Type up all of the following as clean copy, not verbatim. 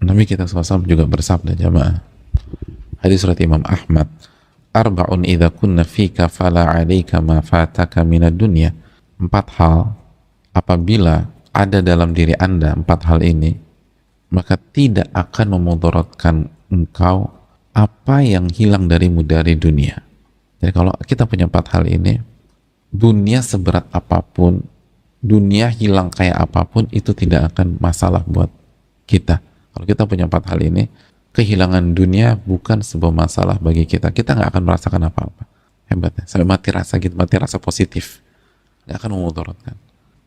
Nabi kita SAW juga bersabda jamaah, hadis surat Imam Ahmad, arba'un idza kunna fika fala 'alaika ma fataka minad dunya. 4 hal apabila ada dalam diri Anda, 4 hal ini, maka tidak akan memudaratkan engkau apa yang hilang darimu dari dunia. Jadi kalau kita punya 4 hal ini, dunia seberat apapun, dunia hilang kayak apapun, itu tidak akan masalah buat kita. Kalau kita punya 4 hal ini, kehilangan dunia bukan sebuah masalah bagi kita. Kita nggak akan merasakan apa-apa. Hebatnya, sampai mati rasa gitu, mati rasa positif. Nggak akan memudaratkan.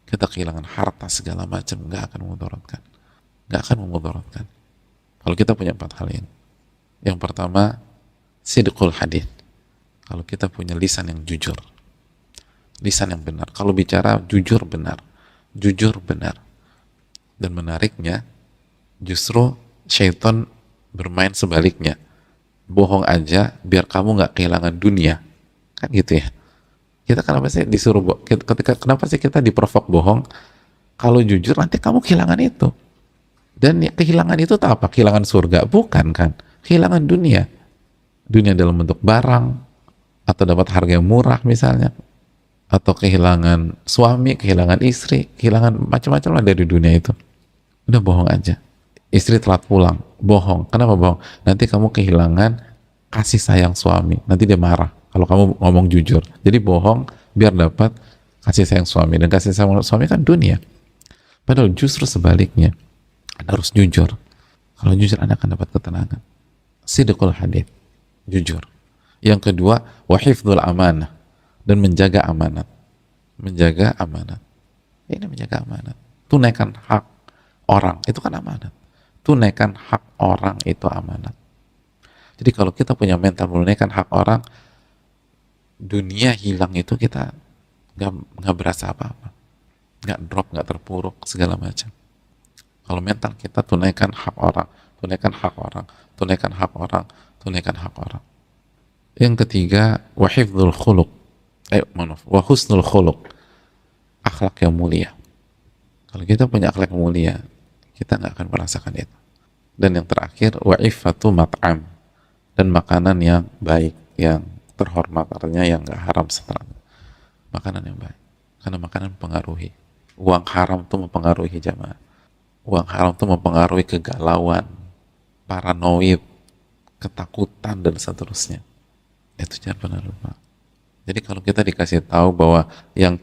Kita kehilangan harta segala macam, nggak akan memudaratkan. Nggak akan memudaratkan. Kalau kita punya 4 hal ini. Yang pertama, sidqul hadith. Kalau kita punya lisan yang jujur, lisan yang benar. Kalau bicara jujur benar, jujur benar. Dan menariknya, justru syaitan bermain sebaliknya. Bohong aja biar kamu nggak kehilangan dunia, kan gitu ya. Kita kenapa sih disuruh kenapa sih kita diprovok bohong? Kalau jujur nanti kamu kehilangan itu. Dan kehilangan itu tak apa? Kehilangan surga? Bukan kan? Kehilangan dunia. Dunia dalam bentuk barang, atau dapat harga yang murah misalnya, atau kehilangan suami, kehilangan istri, kehilangan macam-macam lah dari dunia itu. Udah bohong aja. Istri telat pulang, bohong. Kenapa bohong? Nanti kamu kehilangan kasih sayang suami, nanti dia marah kalau kamu ngomong jujur. Jadi bohong biar dapat kasih sayang suami, dan kasih sayang suami kan dunia. Padahal justru sebaliknya, Anda harus jujur. Kalau jujur Anda akan dapat ketenangan. Sidqul hadith, jujur. Yang kedua, wahifdzul amanah, dan menjaga amanat. Menjaga amanat. Ini menjaga amanat. Tunaikan hak orang, itu kan amanat. Tunaikan hak orang itu amanat. Jadi kalau kita punya mental menunaikan hak orang, dunia hilang itu kita nggak berasa apa-apa, nggak drop, nggak terpuruk segala macam. Kalau mental kita tunaikan hak orang, tunaikan hak orang, tunaikan hak orang, tunaikan hak orang. Yang ketiga, wahifdzul khuluq, wa husnul khuluq, akhlak yang mulia. Kalau kita punya akhlak yang mulia, kita nggak akan merasakan itu. Dan yang terakhir, wa'ifatu mat'am, dan makanan yang baik, yang terhormat, artinya yang nggak haram setelahnya. Makanan yang baik, karena makanan mempengaruhi. Uang haram itu mempengaruhi jamaah. Uang haram itu mempengaruhi kegalauan, paranoid, ketakutan, dan seterusnya. Itu jangan pernah lupa. Jadi kalau kita dikasih tahu bahwa yang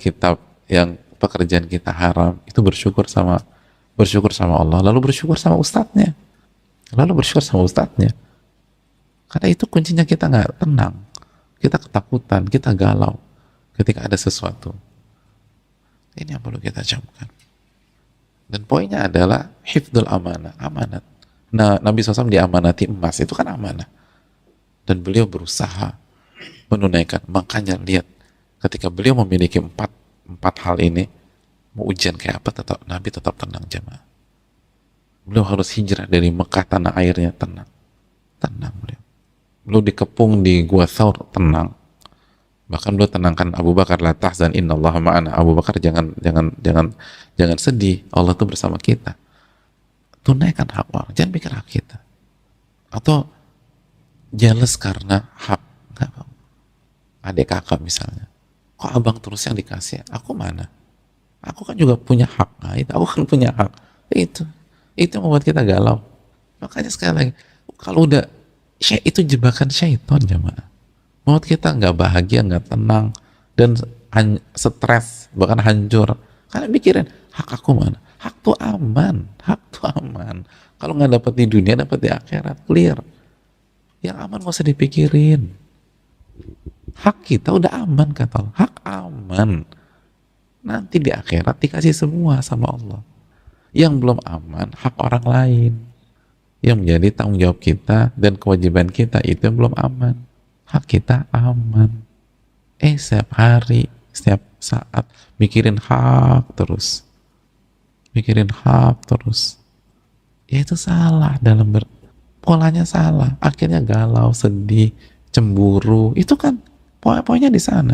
pekerjaan kita haram, itu bersyukur sama Allah, lalu bersyukur sama ustadznya, karena itu kuncinya. Kita nggak tenang, kita ketakutan, kita galau ketika ada sesuatu. Ini yang perlu kita camkan. Dan poinnya adalah hifdzul amanah, amanat. Nah, Nabi SAW diamanati emas, itu kan amanah, dan beliau berusaha menunaikan. Makanya lihat, ketika beliau memiliki empat hal ini, mau ujian kayak apa, Nabi tetap tenang jemaah. Beliau harus hijrah dari Mekah, tanah airnya tenang beliau. Beliau dikepung di Gua Thaur, tenang. Bahkan beliau tenangkan Abu Bakar, la tahzan innallaha ma'ana. Abu Bakar jangan sedih, Allah itu bersama kita. Tunaikan hak orang, jangan pikir hak kita. Atau jealous karena hak, enggak. Adik kakak misalnya, kok abang terus yang dikasih, aku mana? Aku kan juga punya hak. Nah, aku kan punya hak. Itu yang membuat kita galau. Makanya sekali lagi, kalau udah itu jebakan syaitan jamaah, membuat kita nggak bahagia, nggak tenang, dan stres, bahkan hancur. Karena mikirin, hak aku mana? Hak tuh aman. Kalau nggak dapat di dunia, dapat di akhirat, clear. Yang aman nggak usah dipikirin. Hak kita udah aman, kata Allah. Hak aman. Nanti di akhirat dikasih semua sama Allah. Yang belum aman, hak orang lain, yang menjadi tanggung jawab kita dan kewajiban kita, itu yang belum aman. Hak kita aman. Setiap hari, setiap saat mikirin hak terus, ya itu salah, polanya salah. Akhirnya galau, sedih, cemburu. Itu kan poin-poinnya di sana.